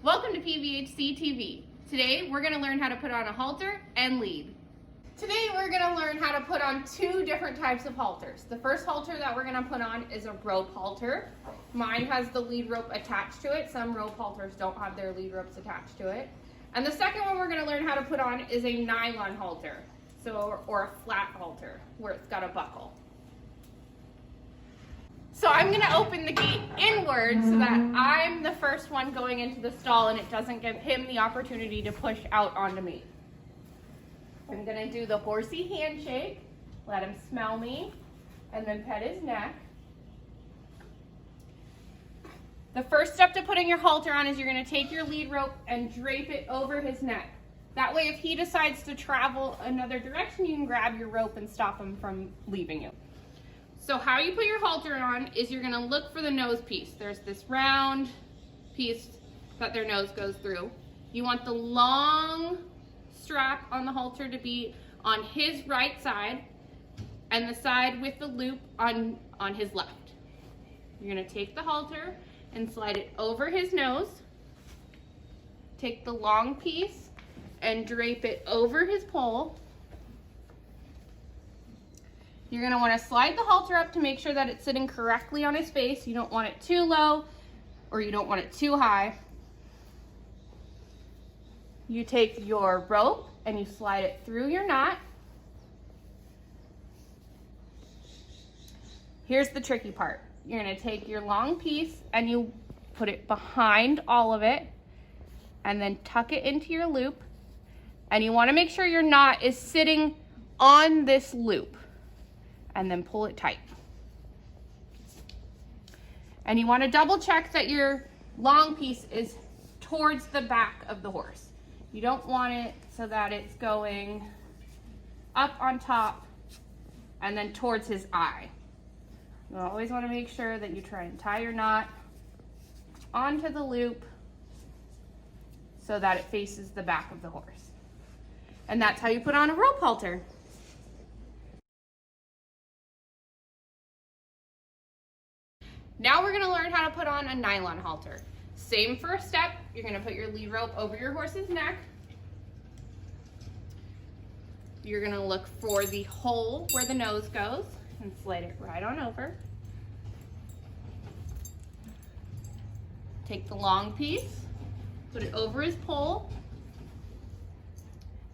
Welcome to PVHC TV. Today we're going to learn how to put on a halter and lead. Today we're going to learn how to put on two different types of halters. The first halter that we're going to put on is a rope halter. Mine has the lead rope attached to it. Some rope halters don't have their lead ropes attached to it. And the second one we're going to learn how to put on is a nylon halter, or a flat halter where it's got a buckle. So I'm going to open the gate inward so that I'm the first one going into the stall and it doesn't give him the opportunity to push out onto me. I'm going to do the horsey handshake, let him smell me, and then pet his neck. The first step to putting your halter on is you're going to take your lead rope and drape it over his neck. That way if he decides to travel another direction, you can grab your rope and stop him from leaving you. So how you put your halter on is you're going to look for the nose piece. There's this round piece that their nose goes through. You want the long strap on the halter to be on his right side and the side with the loop on his left. You're going to take the halter and slide it over his nose. Take the long piece and drape it over his pole. You're going to want to slide the halter up to make sure that it's sitting correctly on his face. You don't want it too low or you don't want it too high. You take your rope and you slide it through your knot. Here's the tricky part. You're going to take your long piece and you put it behind all of it and then tuck it into your loop. And you want to make sure your knot is sitting on this loop. And then pull it tight. And you want to double check that your long piece is towards the back of the horse. You don't want it so that it's going up on top and then towards his eye. You always want to make sure that you try and tie your knot onto the loop so that it faces the back of the horse. And that's how you put on a rope halter. Now we're going to learn how to put on a nylon halter. Same first step, you're going to put your lead rope over your horse's neck. You're going to look for the hole where the nose goes and slide it right on over. Take the long piece, put it over his pole.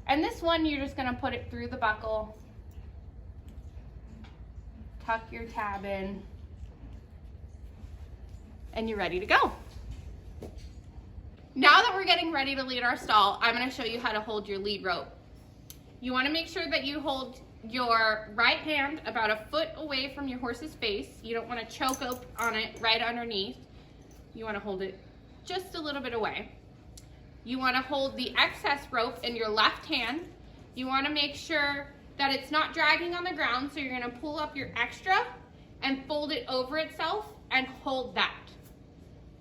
And this one, you're just going to put it through the buckle, tuck your tab in, and you're ready to go. Now that we're getting ready to lead our stall, I'm going to show you how to hold your lead rope. You want to make sure that you hold your right hand about a foot away from your horse's face. You don't want to choke up on it right underneath. You want to hold it just a little bit away. You want to hold the excess rope in your left hand. You want to make sure that it's not dragging on the ground, so you're going to pull up your extra and fold it over itself and hold that.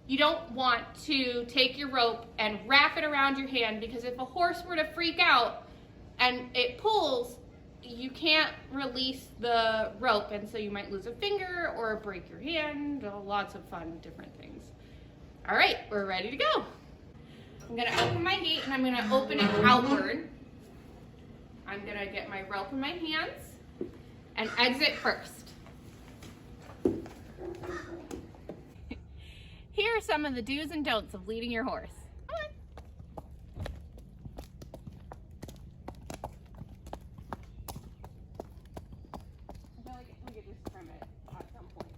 You don't want to take your rope and wrap it around your hand, because if a horse were to freak out and it pulls, you can't release the rope, and so you might lose a finger or break your hand. Lots of fun different things. All right, we're ready to go. I'm going to open my gate and I'm going to open it outward. I'm going to get my rope in my hands and exit first. Here are some of the do's and don'ts of leading your horse. Come on. I feel like we could just trim it at some point.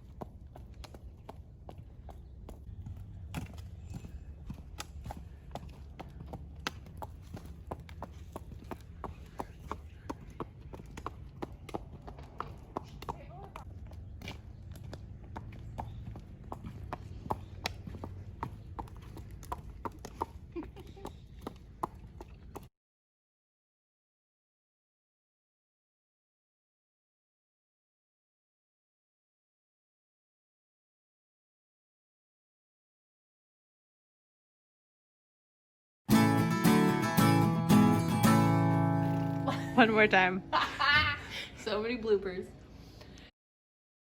One more time. So many bloopers.